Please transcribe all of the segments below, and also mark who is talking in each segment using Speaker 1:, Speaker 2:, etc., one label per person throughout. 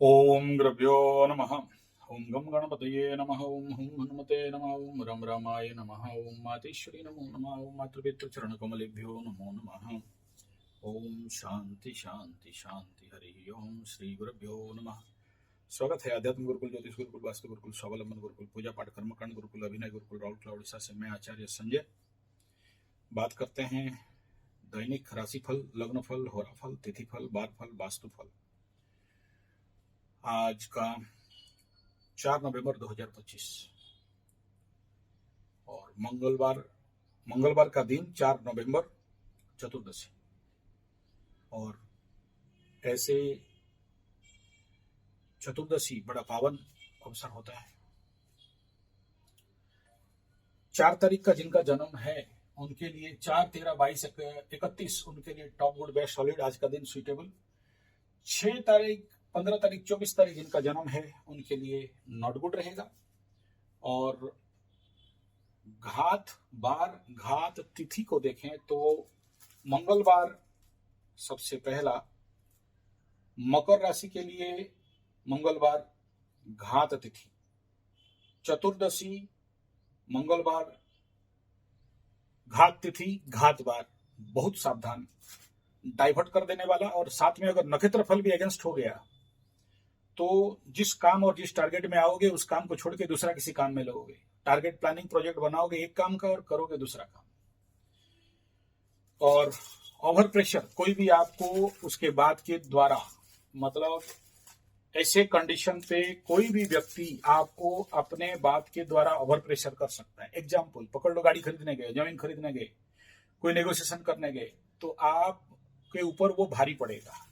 Speaker 1: ओम गुरुभ्यो नमः। ओम गम गणपतये नमः। ओम हुं हनुमते नमः। ओम रम रामाय नमः। ओम मातेश्वरी नमो नमः। ओम मातृपितृ चरण कमलेभ्यो नमो नमः। ओम शांति शांति शांति। हरि ओम श्री गुरुभ्यो नमः। स्वागत है आध्यात्म गुरुकुल, ज्योतिष गुरुकुल, वास्तु गुरुकुल, स्वावलंबन गुरुकुल, पूजा पाठ कर्मकांड गुरुकुल, अभिनय गुरुकुल, राउरकेला उड़ीसा से मैं आचार्य संजय बात करते हैं दैनिक राशिफल, लग्नफल, होराफल, तिथिफल, बारफल, वास्तुफल। आज का 4 नवंबर 2025 और मंगलवार का दिन 4 नवंबर चतुर्दशी। और ऐसे चतुर्दशी बड़ा पावन अवसर होता है। 4 तारीख का जिनका जन्म है उनके लिए 4, 13, 22, 31 उनके लिए टॉप गुड बेस्ट सॉलिड आज का दिन सुइटेबल। 6 तारीख, 15 तारीख, 24 तारीख जिनका जन्म है उनके लिए नॉट गुड रहेगा। और घात तिथि को देखें तो मंगलवार सबसे पहला मकर राशि के लिए मंगलवार घात तिथि, चतुर्दशी मंगलवार घात तिथि घात बार, बहुत सावधान, डाइवर्ट कर देने वाला। और साथ में अगर नक्षत्र फल भी अगेंस्ट हो गया तो जिस काम और जिस टारगेट में आओगे उस काम को छोड़ के दूसरा किसी काम में लगोगे। टारगेट प्लानिंग प्रोजेक्ट बनाओगे एक काम का और करोगे दूसरा काम। और ओवर प्रेशर कोई भी आपको उसके बाद के द्वारा, मतलब ऐसे कंडीशन पे कोई भी व्यक्ति आपको अपने बात के द्वारा ओवर प्रेशर कर सकता है। एग्जाम्पल पकड़ लो, गाड़ी खरीदने गए, जमीन खरीदने गए, कोई नेगोशिएशन करने गए, तो आपके ऊपर वो भारी पड़ेगा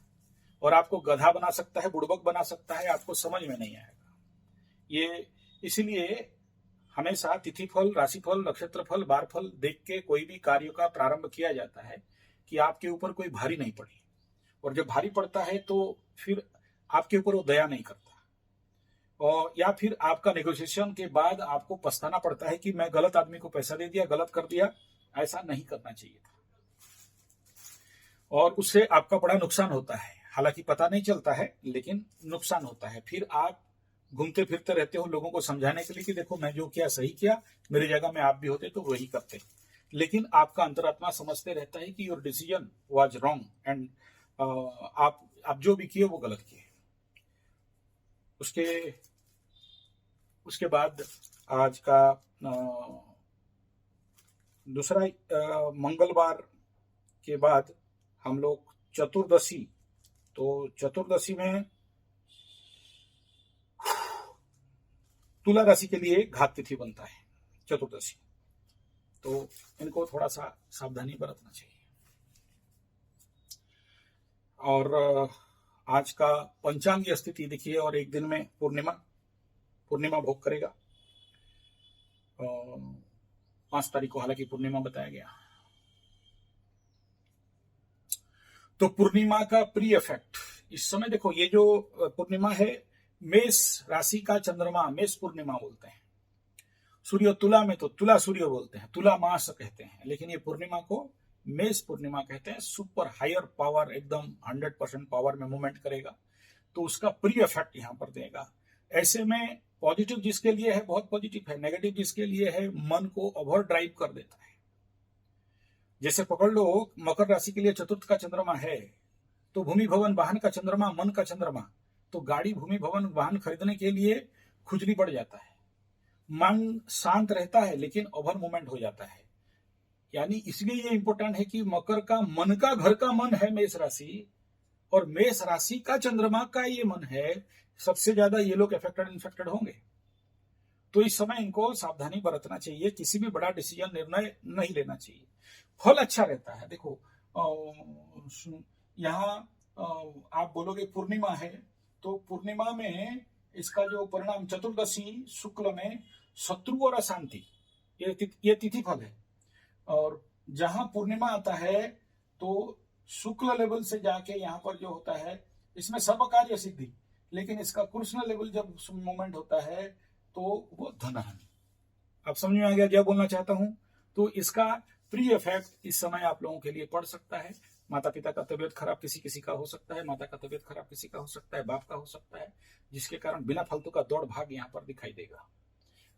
Speaker 1: और आपको गधा बना सकता है, बुड़बक बना सकता है, आपको समझ में नहीं आएगा। ये इसीलिए हमेशा तिथिफल, राशिफल, नक्षत्रफल, बारफल देख के कोई भी कार्य का प्रारंभ किया जाता है कि आपके ऊपर कोई भारी नहीं पड़े। और जब भारी पड़ता है तो फिर आपके ऊपर वो दया नहीं करता, और या फिर आपका नेगोशिएशन के बाद आपको पछताना पड़ता है कि मैं गलत आदमी को पैसा दे दिया, गलत कर दिया, ऐसा नहीं करना चाहिए था। और उससे आपका बड़ा नुकसान होता है। हालांकि पता नहीं चलता है लेकिन नुकसान होता है। फिर आप घूमते फिरते रहते हो लोगों को समझाने के लिए कि देखो मैं जो किया सही किया, मेरी जगह में आप भी होते तो वही करते। लेकिन आपका अंतरात्मा समझते रहता है कि your decision was wrong and आप जो भी किए वो गलत किए। उसके बाद आज का दूसरा मंगलवार के बाद हम लोग चतुर्दशी, तो चतुर्दशी में तुला राशि के लिए घात तिथि बनता है चतुर्दशी, तो इनको थोड़ा सा सावधानी बरतना चाहिए। और आज का पंचांगीय स्थिति देखिए, और एक दिन में पूर्णिमा भोग करेगा। 5 तारीख को हालांकि पूर्णिमा बताया गया। तो पूर्णिमा का प्री इफेक्ट इस समय देखो, ये जो पूर्णिमा है मेष राशि का चंद्रमा, मेष पूर्णिमा बोलते हैं। सूर्य तुला में तो तुला सूर्य बोलते हैं, तुला मास कहते हैं, लेकिन ये पूर्णिमा को मेष पूर्णिमा कहते हैं। सुपर हायर पावर, एकदम 100% पावर में मूवमेंट करेगा, तो उसका प्री इफेक्ट यहां पर देगा। ऐसे में पॉजिटिव जिसके लिए है बहुत पॉजिटिव है, नेगेटिव जिसके लिए है मन को ओवर ड्राइव कर देता है। जैसे पकड़ लो मकर राशि के लिए चतुर्थ का चंद्रमा है, तो भूमि भवन वाहन का चंद्रमा, मन का चंद्रमा, तो गाड़ी भूमि भवन वाहन खरीदने के लिए खुजली बढ़ जाता है। मन शांत रहता है लेकिन ओवर मूवमेंट हो जाता है। यानी इसलिए ये इंपॉर्टेंट है कि मकर का मन का घर का मन है मेष राशि, और मेष राशि का चंद्रमा का ये मन है, सबसे ज्यादा ये लोग इन्फेक्टेड होंगे। तो इस समय इनको सावधानी बरतना चाहिए, किसी भी बड़ा डिसीजन निर्णय नहीं लेना चाहिए। फल अच्छा रहता है। देखो यहाँ आप बोलोगे पूर्णिमा है, तो पूर्णिमा में इसका जो परिणाम चतुर्दशी शुक्ल में शत्रु और अशांति, ये तिथि फल है। और जहां पूर्णिमा आता है तो शुक्ल लेवल से जाके यहाँ पर जो होता है इसमें सर्व कार्य सिद्धि, लेकिन इसका कृष्ण लेवल जब मूवमेंट होता है तो वो धन हानि। अब समझ में आ गया क्या बोलना चाहता हूं। तो इसका प्री इफेक्ट इस समय आप लोगों के लिए पड़ सकता है। माता पिता का तबीयत खराब किसी किसी का हो सकता है, माता का तबीयत खराब किसी का हो सकता है, बाप का हो सकता है, जिसके कारण बिना फालतू का दौड़ भाग यहाँ पर दिखाई देगा।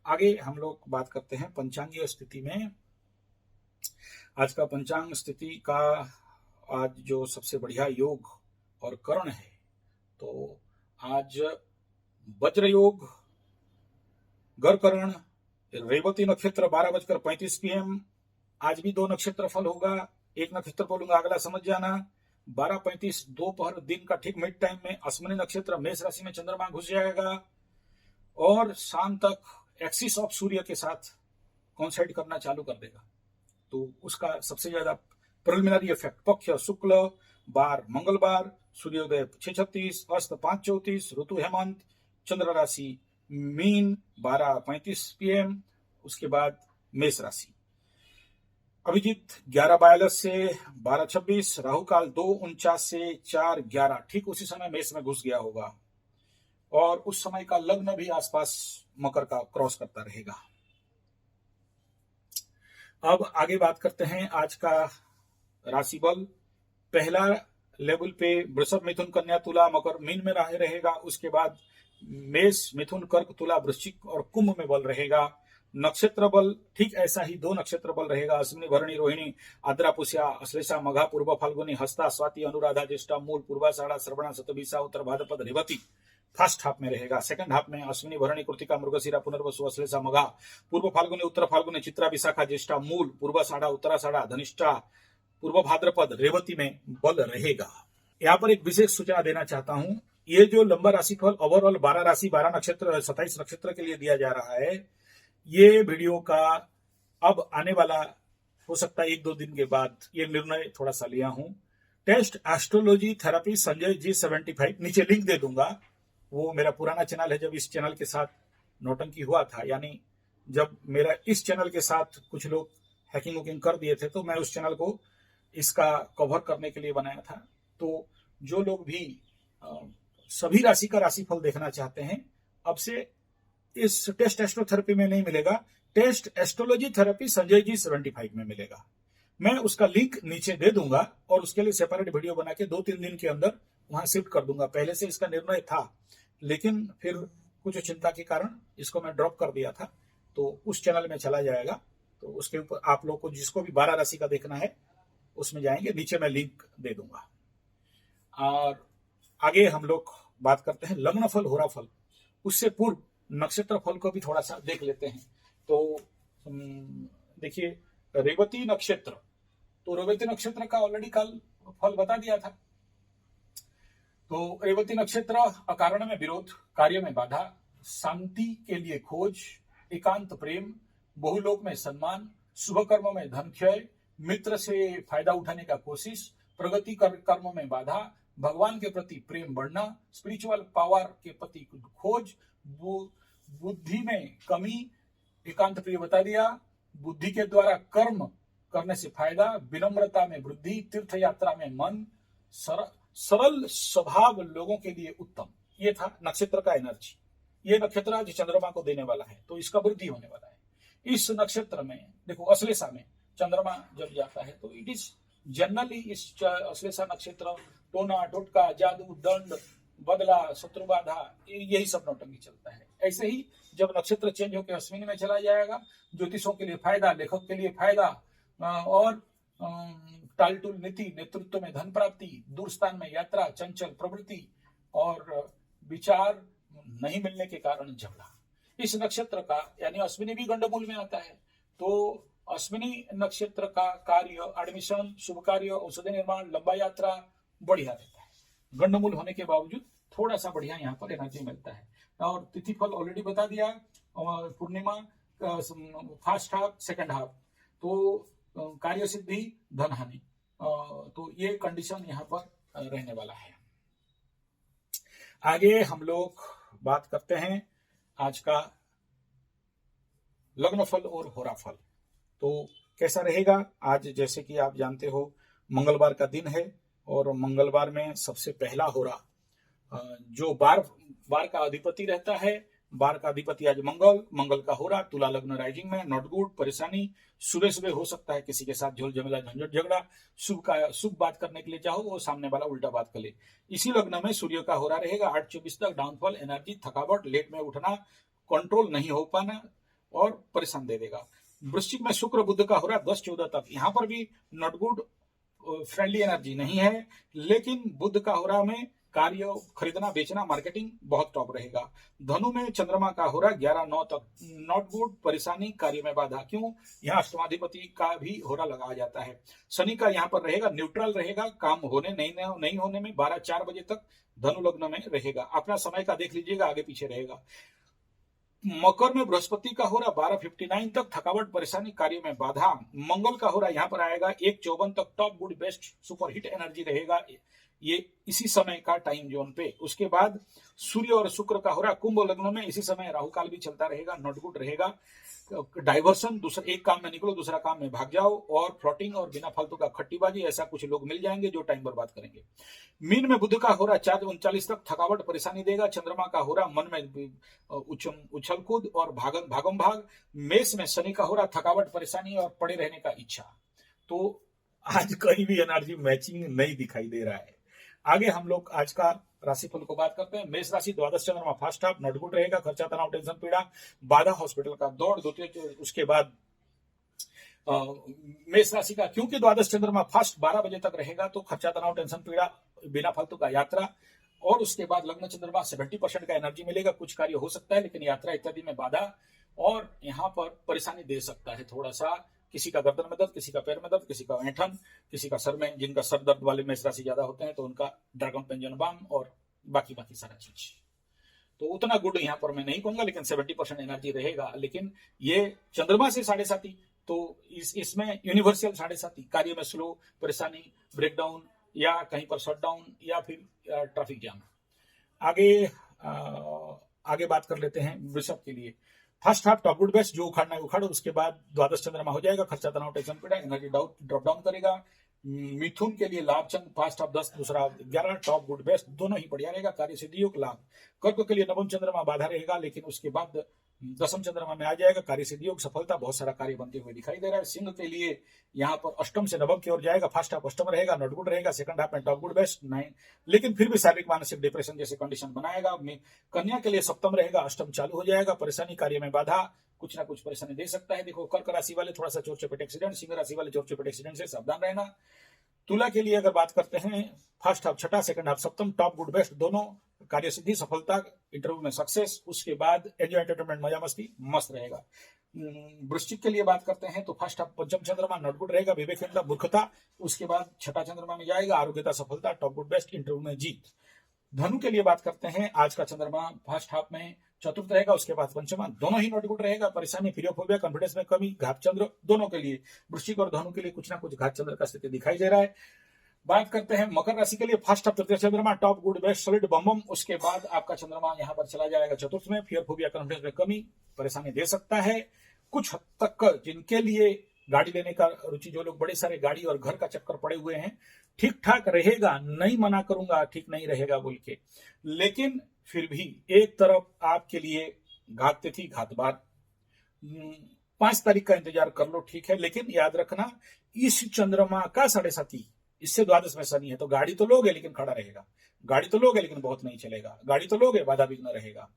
Speaker 1: आगे हम लोग बात करते हैं पंचांगीय स्थिति में। आज का पंचांग स्थिति का आज जो सबसे बढ़िया योग और करण है, तो आज वज्र योग, गरकरण, रेवती नक्षत्र 12:35 PM। आज भी 2 नक्षत्र फल होगा, एक नक्षत्र बोलूंगा अगला समझ जाना। 12:35 दोपहर दिन का ठीक मिड टाइम में अश्विनी नक्षत्र मेष राशि में चंद्रमा घुस जाएगा और शाम तक एक्सिस ऑफ सूर्य के साथ कॉन्साइड करना चालू कर देगा। तो उसका सबसे ज्यादा प्रिलिमिनरी इफेक्ट पक्ष शुक्ल, बार मंगलवार, सूर्योदय 6:36, अस्त 5:34, ऋतु हेमंत, चंद्र राशि मीन 12:35 PM। उसके बाद मेष राशि अभिजीत 11:42 से 12:26, राहु काल 2:49 से 4:11, ठीक उसी समय मेष में घुस गया होगा और उस समय का लग्न भी आसपास मकर का क्रॉस करता रहेगा। अब आगे बात करते हैं आज का राशि बल। पहला लेवल पे वृषभ, मिथुन, कन्या, तुला, मकर, मीन में रहेगा। उसके बाद मेष, मिथुन, कर्क, तुला, वृश्चिक और कुंभ में बल रहेगा। नक्षत्र बल ठीक ऐसा ही 2 नक्षत्र बल रहेगा, अश्विनी, भरणी, रोहिणी, आद्रा, पुष्या, अश्लेषा, मघा, पूर्व फाल्गुनी, हस्ता, स्वाति, अनुराधा, ज्येष्ठा, मूल, पूर्वाषाढ़ा, श्रवणा, शतभिषा, उत्तर भाद्रपद, रेवती फर्स्ट हाफ में रहेगा। सेकंड हाफ में अश्विनी, भरणी, कृतिका, मृगशिरा, पुनर्वसु, अश्लेषा, मघा, पूर्व फाल्गुनी, उत्तर फाल्गुनी, चित्रा, विशाखा, ज्येष्ठा, मूल, पूर्वाषाढ़ा, उत्तराषाढ़ा, धनिष्ठा, पूर्व भाद्रपद, रेवती में बल रहेगा। यहाँ पर एक विशेष सूचना देना चाहता हूं, ये जो लंबा राशिफल ओवरऑल 12 राशि 12 नक्षत्र 27 नक्षत्र के लिए दिया जा रहा है, ये वीडियो का अब आने वाला हो सकता है 1-2 दिन के बाद ये निर्णय थोड़ा सा लिया हूं। Test astrology therapy Sanjay ji 75, नीचे लिंक दे दूंगा। वो मेरा पुराना चैनल है, जब इस चैनल के साथ नौटंकी हुआ था, यानी जब मेरा इस चैनल के साथ कुछ लोग हैकिंग वैकिंग कर दिए थे, तो मैं उस चैनल को इसका कवर करने के लिए बनाया था। तो जो लोग भी सभी राशि का राशिफल देखना चाहते हैं, अब से इस टेस्ट एस्ट्रोथेरेपी में नहीं मिलेगा, test astrology therapy Sanjay ji 75 में मिलेगा। मैं उसका लिंक नीचे दे दूंगा और उसके लिए सेपरेट वीडियो बना के 2-3 दिन के अंदर वहां शिफ्ट कर दूंगा। पहले से इसका निर्णय था, लेकिन फिर कुछ चिंता के कारण इसको मैं ड्रॉप कर दिया था, तो उस चैनल में चला जाएगा। तो उसके ऊपर आप लोग को जिसको भी 12 राशि का देखना है उसमें जाएंगे, नीचे मैं लिंक दे दूंगा। और आगे हम लोग बात करते हैं लग्न फल, होरा फल। उससे पूर्व नक्षत्र फल को भी थोड़ा सा देख लेते हैं। तो देखिए, रेवती नक्षत्र, तो रेवती नक्षत्र का ऑलरेडी कल फल बता दिया था। तो रेवती नक्षत्र अकारण में विरोध, कार्य में बाधा, शांति के लिए खोज, एकांत प्रेम, बहुलोक में सम्मान, शुभ कर्म में धन क्षय, मित्र से फायदा उठाने का कोशिश, प्रगति कर्म में बाधा, भगवान के प्रति प्रेम बढ़ना, स्पिरिचुअल पावर के प्रति खोज, बुद्धि में कमी, एकांत प्रिय बता दिया, बुद्धि के द्वारा कर्म करने से फायदा, विनम्रता में वृद्धि, तीर्थ यात्रा में मन, सरल स्वभाव लोगों के लिए उत्तम। ये था नक्षत्र का एनर्जी। ये नक्षत्र आज चंद्रमा को देने वाला है, तो इसका वृद्धि होने वाला है। इस नक्षत्र में देखो, अश्लेषा में चंद्रमा जब जाता है तो इट इज जनरली इस अश्लेषा नक्षत्र टोना टोटका, जादू, दंड, बदला, शत्रु बाधा, यही सब नौटंकी चलता है। ऐसे ही जब नक्षत्र चेंज होकर अश्विनी में चला जाएगा, ज्योतिषों के लिए फायदा, लेखक के लिए फायदा, और टालटुल नीति, नेतृत्व में धन प्राप्ति, दूर स्थान में यात्रा, चंचल प्रवृत्ति और विचार नहीं मिलने के कारण झगड़ा। इस नक्षत्र का यानी अश्विनी भी गंडमूल में आता है, तो अश्विनी नक्षत्र का कार्य, एडमिशन, शुभ कार्य, औषधि निर्माण, लंबा यात्रा बढ़िया रहता है। गंडमूल होने के बावजूद थोड़ा सा बढ़िया यहाँ पर एनर्जी मिलता है। और तिथि फल ऑलरेडी बता दिया, पूर्णिमा फर्स्ट हाफ, सेकंड हाफ, तो कार्य सिद्धि, धन हानि, तो ये कंडीशन यहाँ पर रहने वाला है। आगे हम लोग बात करते हैं आज का लग्न फल और होरा फल। तो कैसा रहेगा आज? जैसे कि आप जानते हो, मंगलवार का दिन है और मंगलवार में सबसे पहला होरा जो बार का अधिपति रहता है बार का अधिपति आज मंगल, मंगल का हो रहा तुला लग्न राइजिंग में, नॉट गुड, परेशानी सुबह सुबह हो सकता है, किसी के साथ झोल झमेला झंझट झगड़ा, शुभ बात करने के लिए चाहो वो सामने वाला उल्टा बात कर ले। इसी लग्न में सूर्य का हो रहा रहेगा 8:24 तक, डाउनफॉल, एनर्जी, थकावट, लेट में उठना, कंट्रोल नहीं हो पाना और परेशान दे देगा। वृश्चिक में शुक्र बुध का हो रहा 10-14 तक, यहाँ पर भी नॉट गुड, फ्रेंडली एनर्जी नहीं है, लेकिन बुध का हो रहा में कार्य, खरीदना बेचना, मार्केटिंग बहुत टॉप रहेगा। धनु में चंद्रमा का हो रहा 11-9 तक, नॉट गुड, परेशानी, कार्य में बाधा। क्यों? यहाँ अष्टमाधिपति का भी हो रहा लगाया जाता है। शनि का यहाँ पर रहेगा न्यूट्रल रहेगा, काम होने नहीं होने में 12-4 बजे तक धनु लग्न में रहेगा। अपना समय का देख लीजिएगा, आगे पीछे रहेगा। मकर में बृहस्पति का हो रहा 12:59 तक, थकावट, परेशानी, कार्य में बाधा। मंगल का हो रहा यहाँ पर आएगा 1:54 तक, top good best super hit energy रहेगा ये इसी समय का टाइम जोन पे। उसके बाद सूर्य और शुक्र का हो रहा कुंभ लग्न में, इसी समय राहु काल भी चलता रहेगा, नॉट गुड रहेगा। डाइवर्सन, दूसरा एक काम में निकलो दूसरा काम में भाग जाओ, और फ्लॉटिंग और बिना फालतू का खट्टीबाजी, ऐसा कुछ लोग मिल जाएंगे जो टाइम बर्बाद करेंगे। मीन में बुध का हो रहा 4:39 तक, थकावट, परेशानी देगा। चंद्रमा का हो रहा मन में उछल कूद और भागम भाग। मेष में शनि का हो रहा थकावट, परेशानी और पड़े रहने का इच्छा। तो आज कहीं भी एनर्जी मैचिंग नहीं दिखाई दे रहा है। आगे हम लोग आज का राशिफल को बात करते हैं। मेष राशि, द्वादश चंद्रमा फर्स्ट हाफ नॉट गुड रहेगा, खर्चा, तनाव, टेंशन, पीड़ा, बाधा, हॉस्पिटल का दौड़। द्वितीय, उसके बाद मेष राशि का क्योंकि द्वादश चंद्रमा फर्स्ट 12 बजे तक रहेगा, तो खर्चा, तनाव, टेंशन, पीड़ा, बिना फालतू का यात्रा। और उसके बाद लग्न चंद्रमा 70% का एनर्जी मिलेगा, कुछ कार्य हो सकता है लेकिन यात्रा इत्यादि में बाधा, और यहाँ पर परेशानी दे सकता है थोड़ा सा। किसी का गर्दन में दर्द, किसी का पैर में दर्द, किसी का ऐंठन, किसी का सर में, जिनका सर दर्द वाले मेष राशि ज्यादा होते हैं तो उनका ड्रैगन पेंजन बाम और बाकी सारा चीज। तो उतना गुड यहाँ पर मैं नहीं कहूंगा, लेकिन 70% एनर्जी रहेगा। लेकिन ये चंद्रमा से 7.5, तो इसमें यूनिवर्सल 7.5, कार्य में स्लो, परेशानी, ब्रेकडाउन या कहीं पर शटडाउन या फिर ट्रैफिक जाम। आगे बात कर लेते हैं वृषभ के लिए। First half top good best, जो उखाड़ना है उखाड़ो। उसके बाद द्वादश चंद्रमा हो जाएगा, खर्चा, तनाव, टेंशन, पीड़ा, एनर्जी ड्रॉप डाउन करेगा। मिथुन के लिए लाभ चंद, फर्स्ट हाफ 10, दूसरा 11, टॉप गुड बेस्ट दोनों ही बढ़िया रहेगा, कार्य सिद्धि योग लाभ। कर्क के लिए नवम चंद्रमा बाधा रहेगा, लेकिन उसके बाद दसम चंद्रमा में आ जाएगा, कार्य सिद्धि योग, सफलता, बहुत सारा कार्य बनते हुए दिखाई दे रहा है। सिंह के लिए यहाँ पर अष्टम से नवम की ओर जाएगा, फर्स्ट हाफ अष्टम रहेगा, नॉट गुड रहेगा, सेकंड हाफ में टॉप गुड बेस्ट 9, लेकिन फिर भी शारीरिक मानसिक डिप्रेशन जैसे कंडीशन बनाएगा। कन्या के लिए सप्तम रहेगा, अष्टम चालू हो जाएगा, परेशानी, कार्य में बाधा, कुछ ना कुछ परेशानी दे सकता है। देखो, कर्क राशि वाले थोड़ा सा चोट चपेट एक्सीडेंट, सिंह राशि वाले चोट चपेट एक्सीडेंट से सावधान रहना। तुला के लिए अगर बात करते हैं, फर्स्ट हाफ छठा, सेकंड हाफ सप्तम, टॉप गुड बेस्ट दोनों, कार्य सिद्धि, सफलता, इंटरव्यू में सक्सेस। उसके बाद एंजॉय, एंटरटेनमेंट, मजा मस्ती मस्त रहेगा। वृश्चिक के लिए बात करते हैं तो फर्स्ट हाफ पंचम चंद्रमा नॉट गुड रहेगा, विवेक, मूर्खता। उसके बाद छठा चंद्रमा में जाएगा, आरोग्यता, सफलता, टॉप गुड बेस्ट, इंटरव्यू में जीत। धनु के लिए बात करते हैं, आज का चंद्रमा फर्स्ट हाफ में चतुर्थ रहेगा, उसके बाद पंचमा, दोनों ही नॉट गुड रहेगा, परेशानी, फिरियोफोबिया, कॉन्फिडेंस में कमी, घात चंद्र दोनों के लिए। वृश्चिक और धनु के लिए कुछ ना कुछ घात चंद्र का स्थिति दिखाई दे रहा है। बात करते हैं मकर राशि के लिए, फर्स्ट हाफ तृतीय चंद्रमा टॉप गुड बेस्ट सॉलिड बम। उसके बाद आपका चंद्रमा यहाँ पर चला जाएगा चतुर्थ में, फियर फोबिया, कॉन्फिडेंस में कमी, परेशानी दे सकता है। कुछ हद तक जिनके लिए गाड़ी लेने का रुचि, जो लोग बड़े सारे गाड़ी और घर का चक्कर पड़े हुए हैं, ठीक ठाक रहेगा, नहीं मना करूंगा ठीक नहीं रहेगा बोल के, लेकिन फिर भी एक तरफ आपके लिए घात तिथि, घात बार 5 तारीख का इंतजार कर लो, ठीक है, लेकिन याद रखना इस चंद्रमा का 7.5, इससे द्वादश में शनि है, तो गाड़ी तो लोगे लेकिन खड़ा रहेगा, गाड़ी तो लोगे लेकिन बहुत नहीं चलेगा, गाड़ी तो लोगे बाधा विघ्न रहेगा।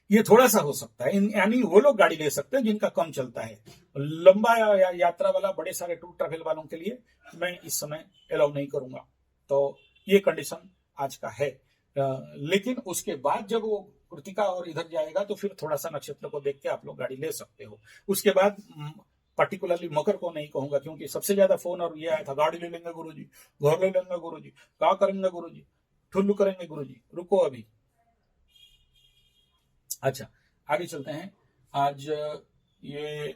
Speaker 1: ये थोड़ा सा हो सकता है, यानी वो लोग गाड़ी ले सकते हैं जिनका कम चलता है। लंबा यात्रा वाला, बड़े सारे टूर ट्रैवल वालों के लिए मैं इस समय अलाउ नहीं करूंगा। तो ये कंडीशन आज का है। लेकिन उसके बाद जब वो कृतिका और इधर जाएगा तो फिर थोड़ा सा नक्षत्र को देख के आप लोग गाड़ी ले सकते हो। उसके बाद पर्टिकुलरली मकर को नहीं कहूंगा, क्योंकि सबसे ज्यादा फोन और ये आया था, गाड़ी ले लेंगे गुरुजी, घर ले लेंगे गुरुजी, क्या करेंगे गुरुजी, ठुल्लू करेंगे गुरुजी। रुको अभी, अच्छा आगे चलते हैं। आज ये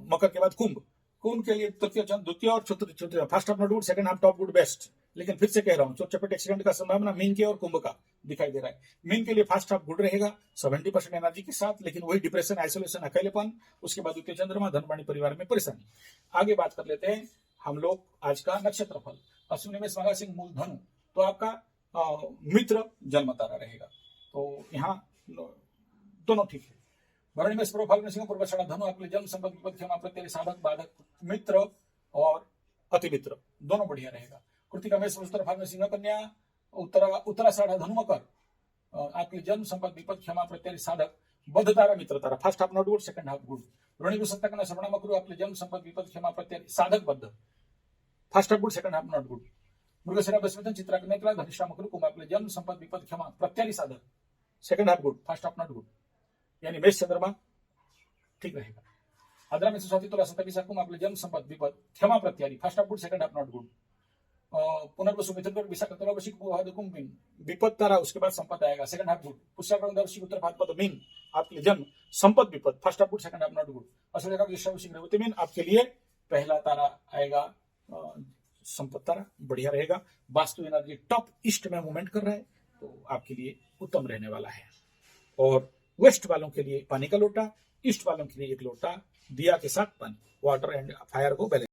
Speaker 1: मकर के बाद कुंभ के लिए द्वितीय और चतुर्थ, first half not good, second half top good best, लेकिन फिर से कह रहा हूं चोट चपेट एक्सीडेंट का संभावना मीन के और कुंभ का दिखाई दे रहा है। मीन के लिए फर्स्ट हाफ गुड रहेगा 70% एनर्जी के साथ, लेकिन वही डिप्रेशन, आइसोलेशन, अकेलेपन। उसके बाद द्वितीय चंद्रमा, धनवाणी, परिवार में परेशानी। आगे बात कर लेते हैं हम लोग आज का नक्षत्र फल। अश्विनी में मघा सिंह मूल धनु, तो आपका मित्र जन्म तारा रहेगा। तो यहाँ दोनों ठीक है। भरणी में पूर्व फाल्गुन सिंह पूर्व षाढ़ा धनु आपके लिए जन्म संपत्ति विपद क्षमा प्रत्यय साधक बाधक मित्र और अति मित्र दोनों बढ़िया रहेगा। कृतिका में उत्तर फाल्गुन सिंह कन्या उत्तराषाढ़ा धनु मकर आपके जन्म संपत्ति विपद क्षमा प्रत्यय साधक बद्ध तारा मित्र तारा first half not good second half good. रोहिणी सत्ता कन्या श्रवण मकरू आपके जन्म संपत्ति विपद क्षमा प्रत्यय साधक बद्ध first half good second half not good. मृगशिरा बसमिथुन चित्रा कन्या तुला धनिष्ठा मकरू कुंभ आपके जन्म संपत्ति विपद क्षमा प्रत्यय साधक second half good first half not good, यानी मेष चंद्रमा ठीक रहेगा। आद्रा में स्वाति तुला सत्तावीस कुंभ आपके जन्म संपत्ति विपद क्षमा प्रत्यारी first half good second half not good. पुनर्वसु मिथुन कर विशाखा तुला वशिक कुंभ मीन विपद तारा उसके बाद संपद आएगा सेकंड हाफ गुड। पुष्यकरण वशिक उत्तर भाद्रपद मीन आपके लिए जन्म संपद विपद first half good second half not good. Ashwini वृश्चिक रेवती मीन आपके लिए पहला तारा आएगा संपद तारा बढ़िया रहेगा। वास्तु एनर्जी टॉप ईस्ट में मूवमेंट कर रहा है तो आपके लिए उत्तम रहने वाला है। और वेस्ट वालों के लिए पानी का लोटा, ईस्ट वालों के लिए एक लोटा दिया के साथ पानी, वाटर एंड फायर को बैलेंस